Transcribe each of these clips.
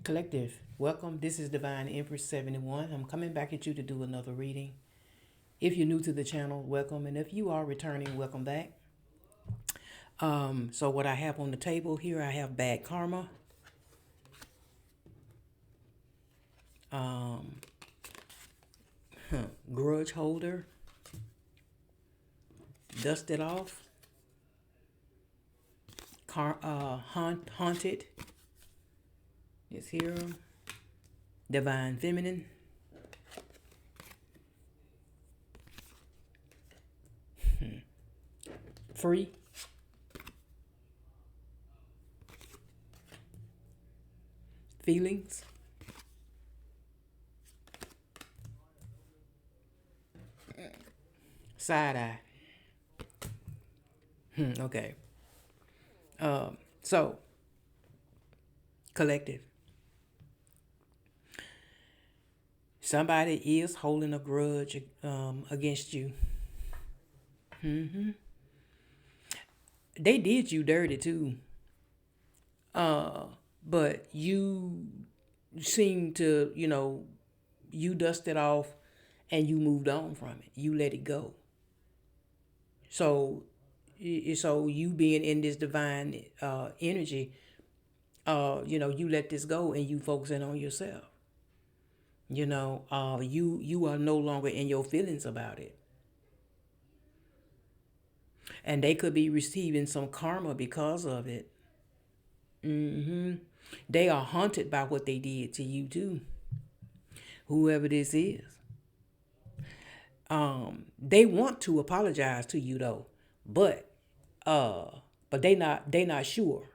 Collective, welcome. This is Divine Empress 71. I'm coming back at you to do another reading. If you're new to the channel, welcome. And if you are returning, welcome back. So what I have on the table here, I have bad karma, um, grudge holder, dust it off, haunted is here, divine feminine, free, feelings, side eye. Okay. So collective. Somebody is holding a grudge against you. They did you dirty too. But you seem to, you dusted off and you moved on from it. You let it go. So, so you being in this divine energy, you let this go and you focusing on yourself. You are no longer in your feelings about it, and they could be receiving some karma because of it. They are haunted by what they did to you too, whoever this is. They want to apologize to you though, but uh, they not sure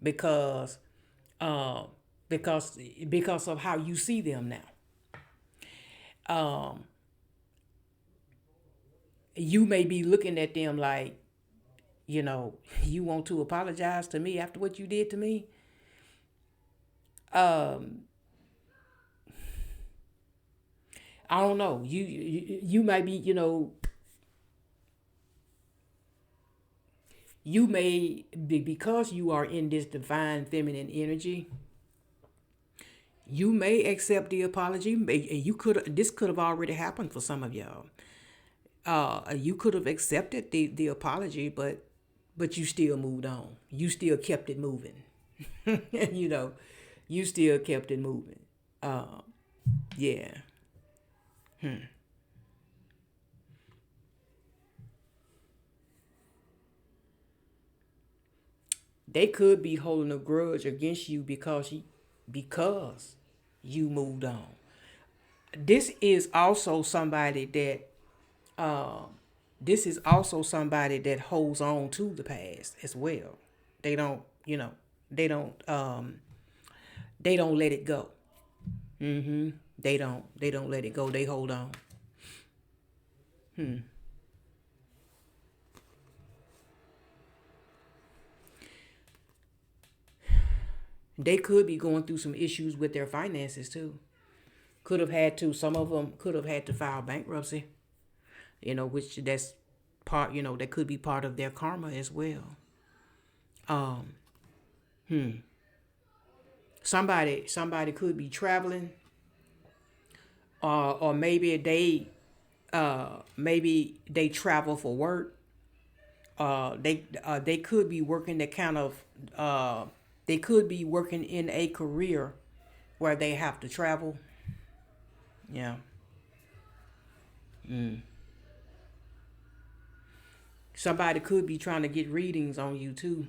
because uh, because of how you see them now. You may be looking at them like, you want to apologize to me after what you did to me. I don't know. You might be, you may be, because you are in this divine feminine energy. You may accept the apology. You could. This could have already happened for some of y'all. You could have accepted the apology, but you still moved on. You still kept it moving. you know, you still kept it moving. Yeah. They could be holding a grudge against you because you moved on. This is also somebody that uh, this is also somebody that holds on to the past as well. They don't, they don't they don't let it go. They don't let it go. They hold on. They could be going through some issues with their finances too. Could have had to. Some of them could have had to file bankruptcy. Which that's part. That could be part of their karma as well. Um, somebody could be traveling, or maybe they travel for work. They could be working that kind of they could be working in a career where they have to travel. Yeah. Somebody could be trying to get readings on you too.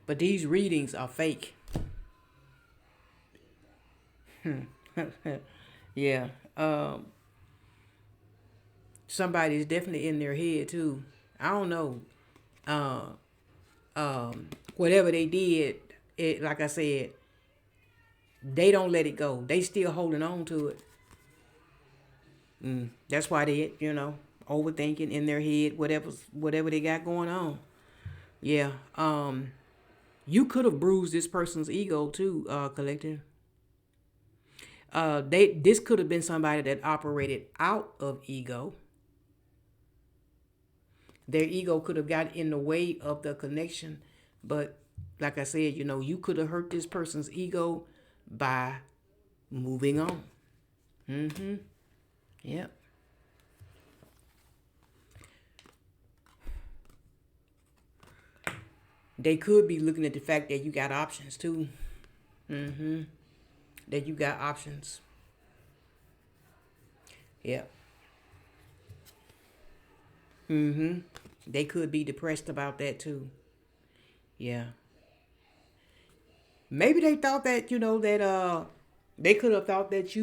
But these readings are fake. Yeah. Somebody's definitely in their head too. I don't know. Uh, Whatever they did, it like I said, they don't let it go. They still holding on to it. That's why they, overthinking in their head, whatever they got going on. Yeah. You could have bruised this person's ego too, collective. This could have been somebody that operated out of ego. Their ego could have got in the way of the connection, but Like I said, you could have hurt this person's ego by moving on. Mm-hmm. Yep. They could be looking at the fact that you got options too. Mm-hmm. That you got options. Yep. Mm-hmm. They could be depressed about that too. Yeah. Maybe they thought that, that they could have thought that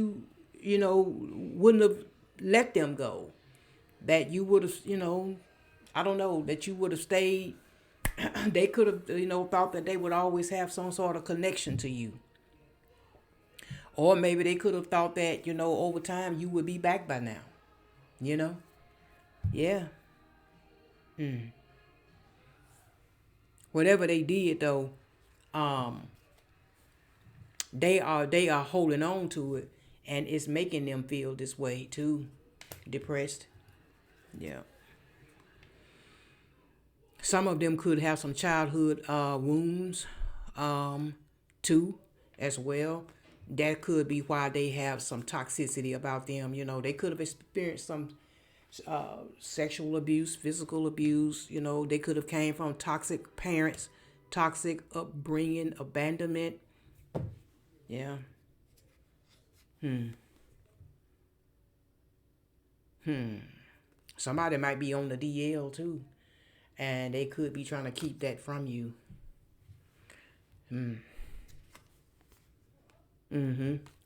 wouldn't have let them go. That you would have, I don't know, that you would have stayed. They could have, thought that they would always have some sort of connection to you. Or maybe they could have thought that, over time you would be back by now. You know? Yeah. Whatever they did though, um, they are holding on to it, and it's making them feel this way too, depressed. Yeah. Some of them could have some childhood wounds, um, too, as well. That could be why they have some toxicity about them. They could have experienced some sexual abuse, physical abuse. They could have came from toxic parents, toxic upbringing, abandonment. Yeah. Somebody might be on the DL too, and they could be trying to keep that from you. Mm-hmm.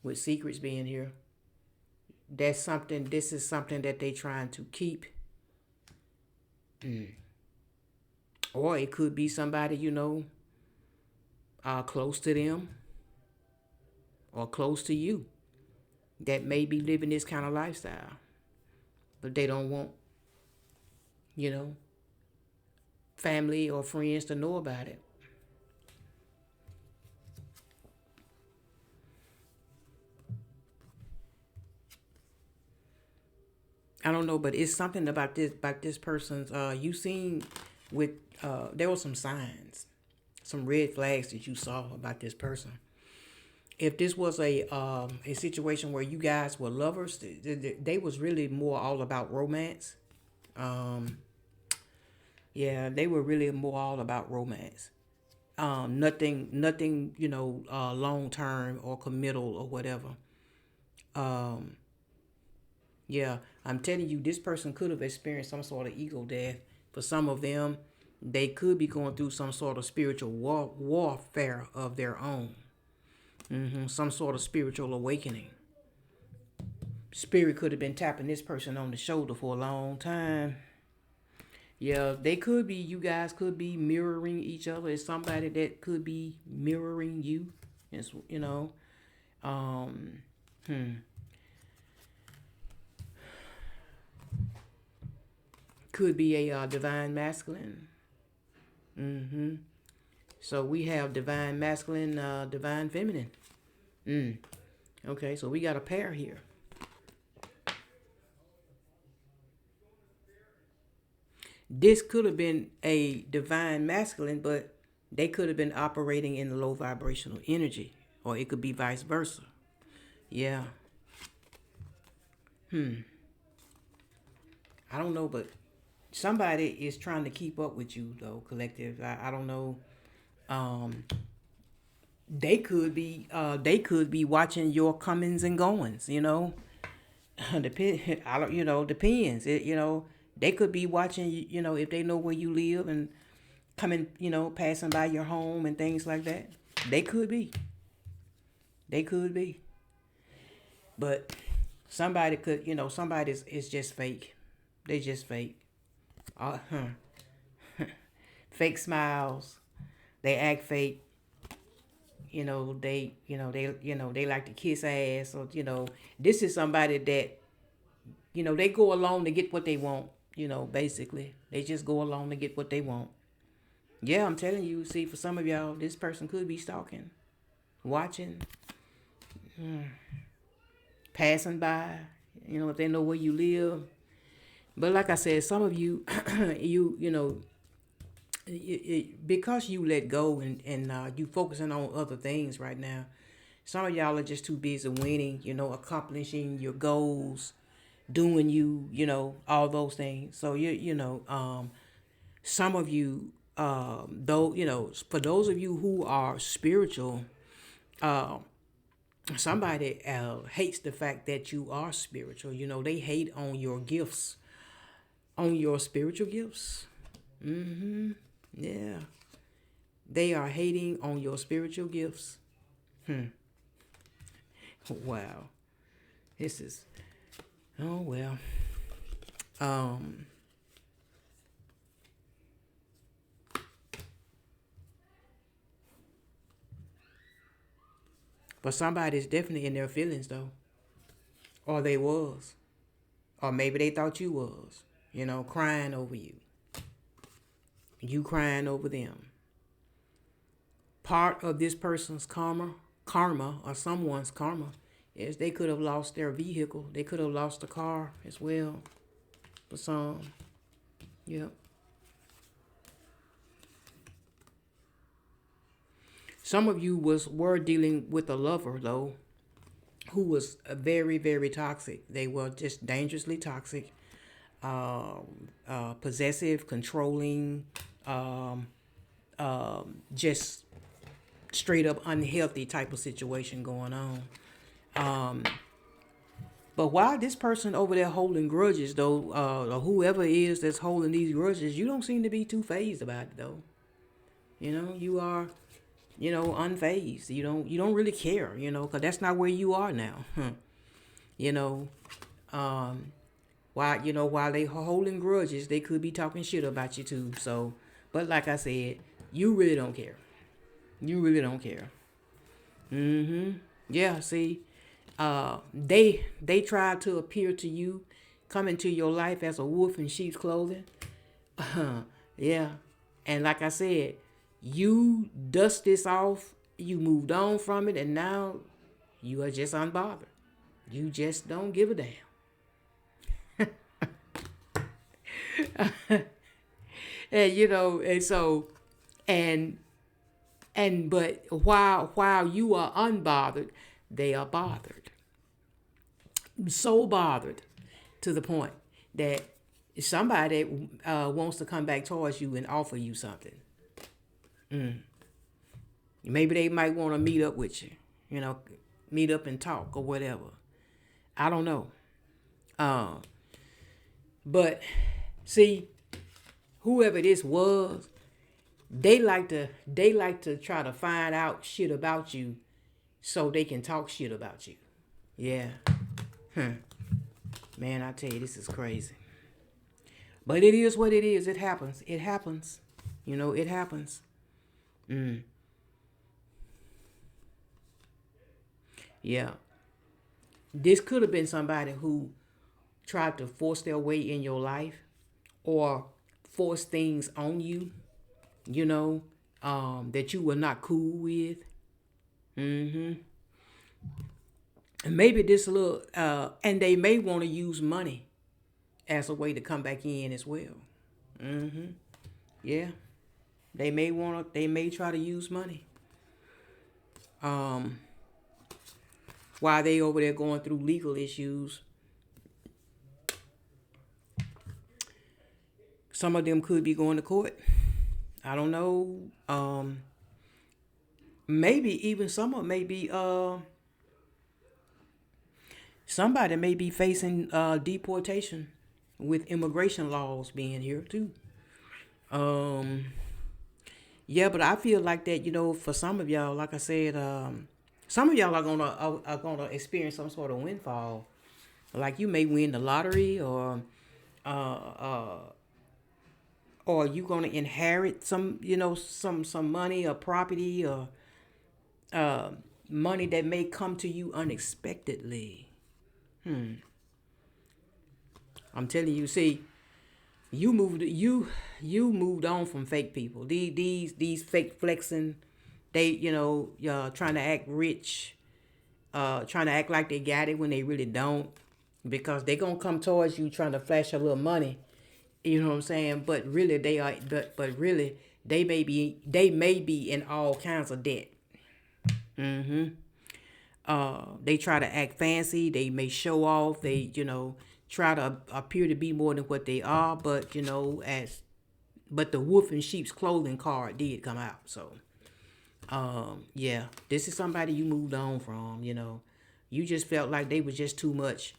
With secrets being here, that's something. This is something that they trying to keep, or it could be somebody close to them or close to you that may be living this kind of lifestyle, but they don't want you know family or friends to know about it. I don't know, but it's something about this person's. You seen with there were some signs, some red flags that you saw about this person. If this was a situation where you guys were lovers, they was really more all about romance. Um, yeah, they were really more all about romance. Nothing, long term or committal or whatever. Um, Yeah, I'm telling you, this person could have experienced some sort of ego death. For some of them, they could be going through some sort of spiritual warfare of their own. Some sort of spiritual awakening. Spirit could have been tapping this person on the shoulder for a long time. Yeah, they could be, you guys could be mirroring each other. It's somebody that could be mirroring you. It's, um, could be a divine masculine. Mm-hmm. So we have divine masculine, divine feminine. Mm. Okay, so we got a pair here. This could have been a divine masculine, but they could have been operating in the low vibrational energy, or it could be vice versa. Yeah, I don't know, but somebody is trying to keep up with you, though, collective. I don't know. Um, they could be watching your comings and goings. Depend. I don't. Depends. They could be watching. If they know where you live and coming. Passing by your home and things like that. They could be. They could be. But somebody could. Somebody is just fake. They just fake. Fake smiles. They act fake. They like to kiss ass. Or this is somebody that they go along to get what they want. Basically, they just go along to get what they want. Yeah, I'm telling you. See, for some of y'all, this person could be stalking, watching, passing by. If they know where you live. But like I said, some of you, you because you let go and you focusing on other things right now. Some of y'all are just too busy winning, accomplishing your goals, doing all those things. So some of you, though, for those of you who are spiritual, somebody hates the fact that you are spiritual. They hate on your gifts, on your spiritual gifts. Yeah, they are hating on your spiritual gifts. Wow, this is, oh well. Um, but somebody's definitely in their feelings though, or they was, or maybe they thought you was, crying over you. You crying over them. Part of this person's karma, or someone's karma, is they could have lost their vehicle. They could have lost a car as well. For some, yep. Some of you were dealing with a lover though, who was very very toxic. They were just dangerously toxic, possessive, controlling, just straight up unhealthy type of situation going on. But why this person over there holding grudges though, or whoever it is that's holding these grudges, you don't seem to be too phased about it though. You are, unfazed. You don't really care, because that's not where you are now. you know, while they holding grudges, they could be talking shit about you too. So, but like I said, you really don't care. You really don't care. Yeah, see, they try to appear to you, come into your life as a wolf in sheep's clothing. Yeah, and like I said, you dust this off, you moved on from it, and now you are just unbothered. You just don't give a damn. And and so, and but while you are unbothered, they are bothered, so bothered to the point that somebody wants to come back towards you and offer you something. Maybe they might want to meet up with you, you know, meet up and talk or whatever. I don't know. Uh, but see, whoever this was, they like to try to find out shit about you so they can talk shit about you. Yeah. Man, I tell you, this is crazy. But it is what it is. It happens. It happens. It happens. Yeah. This could have been somebody who tried to force their way in your life or force things on you, that you were not cool with. And maybe this little, and they may want to use money as a way to come back in as well. Yeah. They may try to use money. Um, while they over there going through legal issues, some of them could be going to court. I don't know. Maybe even some of them may be somebody may be facing deportation with immigration laws being here too. Um, yeah, but I feel like that, for some of y'all, like I said, some of y'all are gonna experience some sort of windfall. Like you may win the lottery, uh, uh, or you gonna inherit some money or property or uh, money that may come to you unexpectedly. I'm telling you, see, you moved on from fake people. These fake flexing, they trying to act rich, trying to act like they got it when they really don't, because they gonna come towards you trying to flash a little money. You know what I'm saying? But really They may be in all kinds of debt. They try to act fancy. They may show off. They, try to appear to be more than what they are. But but the wolf in sheep's clothing card did come out. So, yeah, this is somebody you moved on from. You just felt like they was just too much.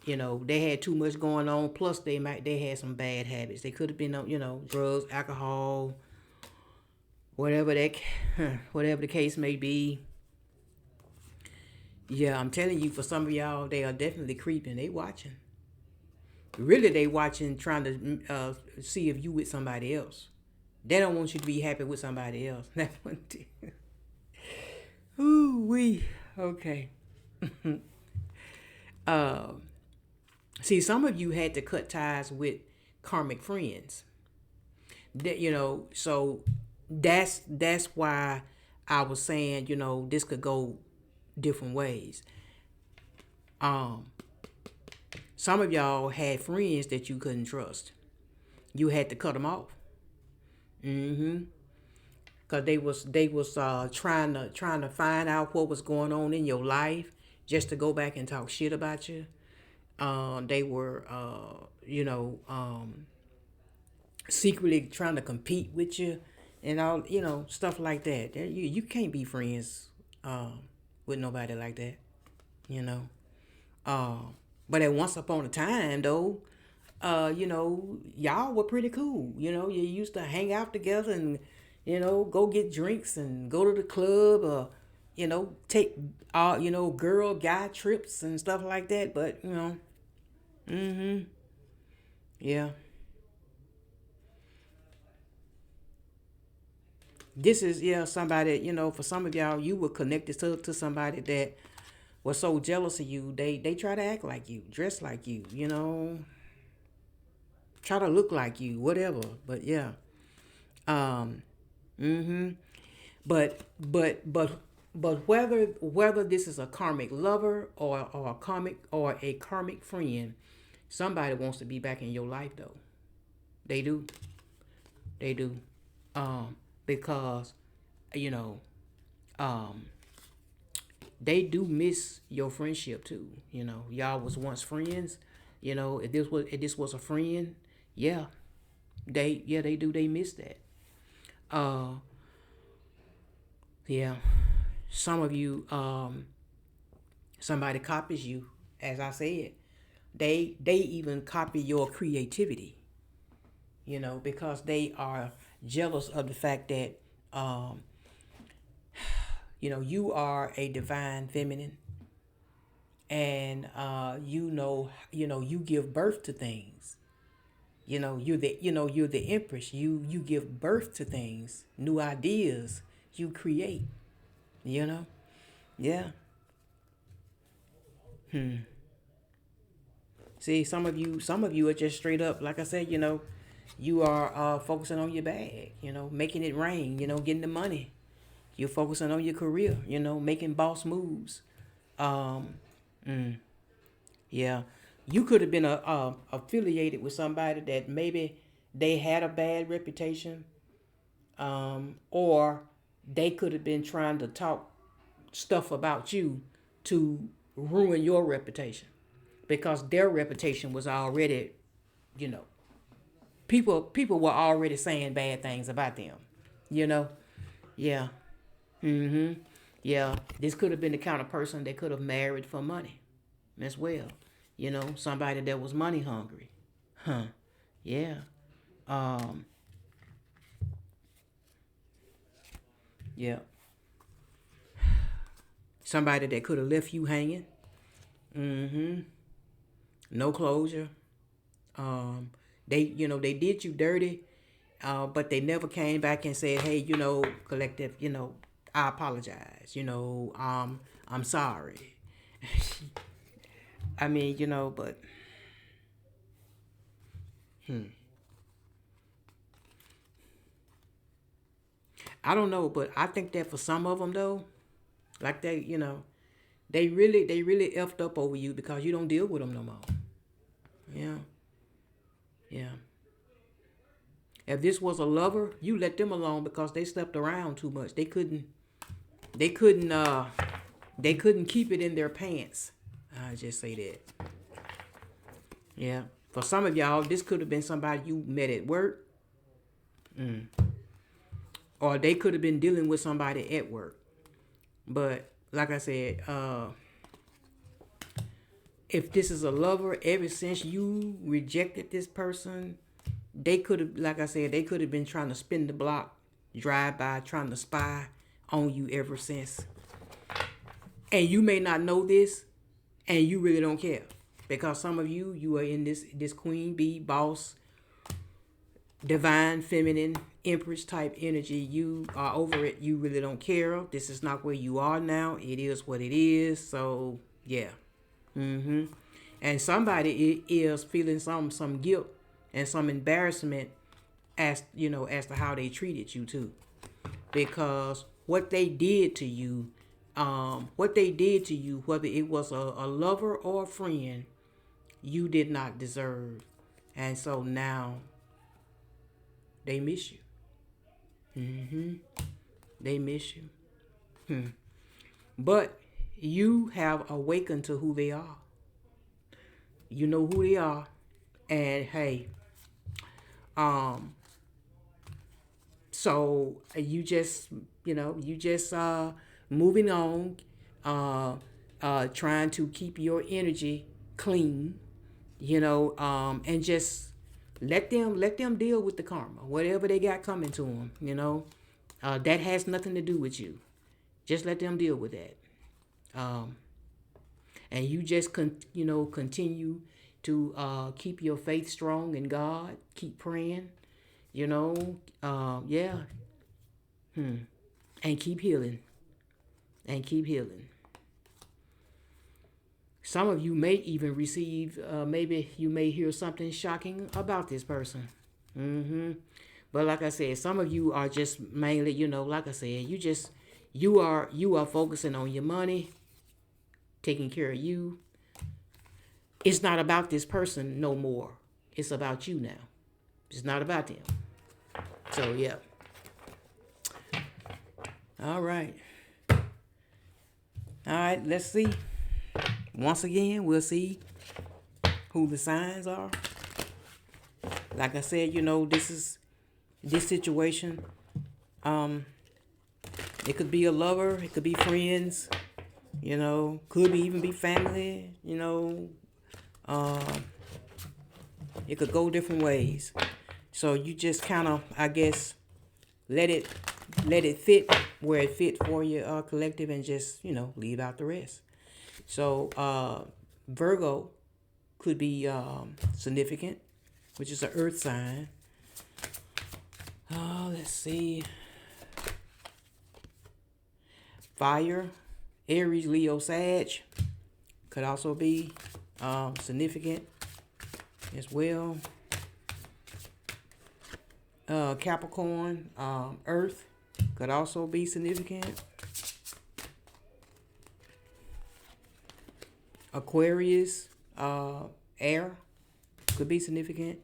They had too much going on. Plus, they had some bad habits. They could have been on, drugs, alcohol, whatever that, whatever the case may be. Yeah, I'm telling you, for some of y'all, they are definitely creeping. They watching. Really, they watching, trying to see if you with somebody else. They don't want you to be happy with somebody else. That's one thing. Ooh wee. Okay. Uh, See, some of you had to cut ties with karmic friends. So that's why I was saying, this could go different ways. Um, some of y'all had friends that you couldn't trust. You had to cut them off. Mm-hmm. Cause they was trying to find out what was going on in your life, just to go back and talk shit about you. They were secretly trying to compete with you, and all stuff like that. You can't be friends with nobody like that. You know. But at once upon a time though, y'all were pretty cool. You used to hang out together and, go get drinks and go to the club, or, take, girl, guy trips and stuff like that. But, mm-hmm, yeah. This is, yeah, somebody, for some of y'all, you were connected to somebody that was so jealous of you. They try to act like you, dress like you, try to look like you, whatever. But yeah. Um, mm-hmm. But whether this is a karmic lover or a karmic friend, somebody wants to be back in your life though. They do. They do. Because you know, um, they do miss your friendship too. Y'all was once friends. If this was a friend, yeah, they do. They miss that. Uh, yeah. Some of you, somebody copies you, as I said. They even copy your creativity, because they are jealous of the fact that um, you are a divine feminine, and you give birth to things. You're the empress. You give birth to things, new ideas. You create. You know, yeah. See, some of you are just straight up, like I said. You are focusing on your bag. Making it rain. Getting the money. You're focusing on your career. Making boss moves. Um, yeah, you could have been affiliated with somebody that maybe they had a bad reputation, or they could have been trying to talk stuff about you to ruin your reputation, because their reputation was already, you know, people were already saying bad things about them. You know, yeah, yeah. This could have been the kind of person that could have married for money as well. Somebody that was money hungry. Huh? Yeah. Um. Yeah. Somebody that could have left you hanging. Mm-hmm. No closure. Um. They did you dirty, but they never came back and said, "Hey, collective, I apologize. I'm sorry." I mean, but I don't know. But I think that for some of them though, like they really effed up over you because you don't deal with them no more. Yeah, yeah. If this was a lover, you let them alone because they slept around too much. They couldn't they couldn't keep it in their pants. I just say that. Yeah. For some of y'all, this could have been somebody you met at work. Or they could have been dealing with somebody at work. But like I said, if this is a lover, ever since you rejected this person, they could have, like I said, they could have been trying to spin the block, drive by, trying to spy on you ever since. And you may not know this, and you really don't care. Because some of you, you are in this queen bee, boss, divine, feminine, empress type energy. You are over it. You really don't care. This is not where you are now. It is what it is. So, yeah. And somebody is feeling some guilt and some embarrassment as to how they treated you too, because what they did to you, whether it was a lover or a friend, you did not deserve, and so now they miss you. They miss you, but you have awakened to who they are. You know who they are, and hey, so you just moving on, trying to keep your energy clean, and just let them deal with the karma, whatever they got coming to them. That has nothing to do with you. Just let them deal with that. And you just continue to keep your faith strong in God. Keep praying, yeah, and keep healing, Some of you may even receive, maybe you may hear something shocking about this person. But like I said, some of you are just mainly, like I said, you are focusing on your money, taking care of you. It's not about this person no more. It's about you now. It's not about them. So, yeah. All right. Let's see. Once again, we'll see who the signs are. Like I said, this situation. It could be a lover. It could be friends. Could even be family. It could go different ways. So you just kind of, I guess, let it fit where it fit for your collective, and just leave out the rest. So Virgo could be significant, which is an earth sign. Let's see. Fire, Aries, Leo, Sag could also be significant as well. Capricorn, Earth could also be significant. Aquarius, Air could be significant.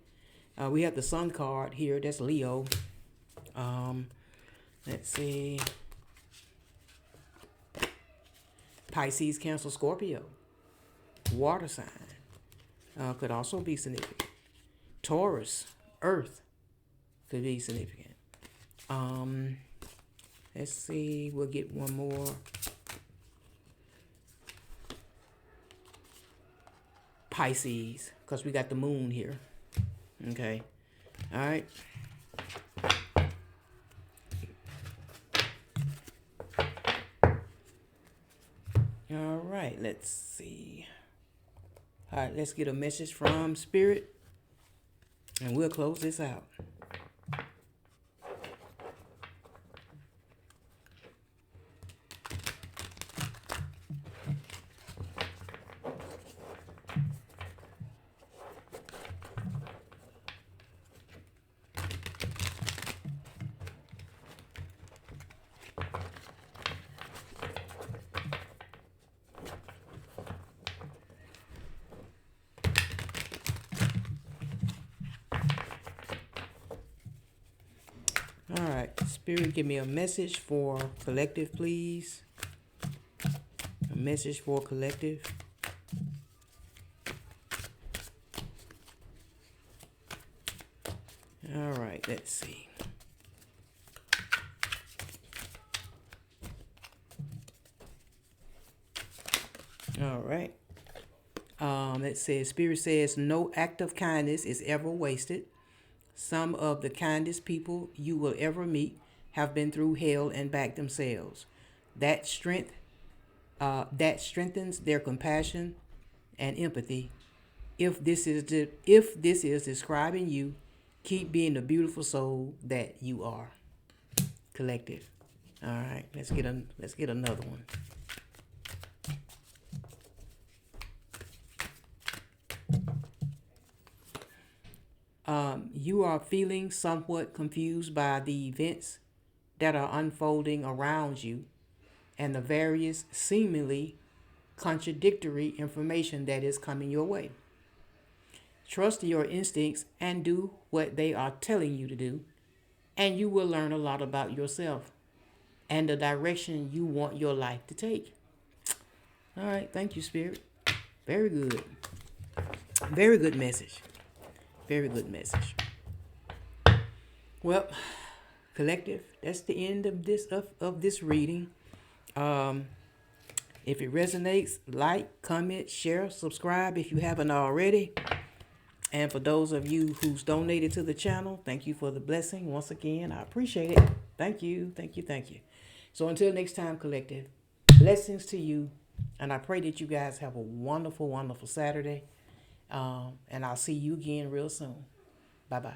We have the Sun card here. That's Leo. Let's see. Pisces, Cancer, Scorpio. Water sign could also be significant. Taurus, Earth could be significant. Let's see. We'll get one more. Pisces, because we got the moon here. Okay. All right. All right. Let's see. All right. Let's get a message from Spirit, and we'll close this out. Spirit, give me a message for collective, please. A message for collective. All right, let's see. All right. It says, Spirit says, no act of kindness is ever wasted. Some of the kindest people you will ever meet have been through hell and back themselves. That strengthens their compassion and empathy. If this is describing you, keep being the beautiful soul that you are. Collective. All right, let's get another one. You are feeling somewhat confused by the events that are unfolding around you and the various seemingly contradictory information that is coming your way. Trust your instincts and do what they are telling you to do, and you will learn a lot about yourself and the direction you want your life to take. All right, thank you, Spirit. Very good. Very good message. Very good message. Well, collective, that's the end of this reading. If it resonates, like, comment, share, subscribe if you haven't already. And for those of you who's donated to the channel, thank you for the blessing. Once again, I appreciate it. Thank you, thank you, thank you. So until next time, collective, blessings to you. And I pray that you guys have a wonderful, wonderful Saturday. And I'll see you again real soon. Bye-bye.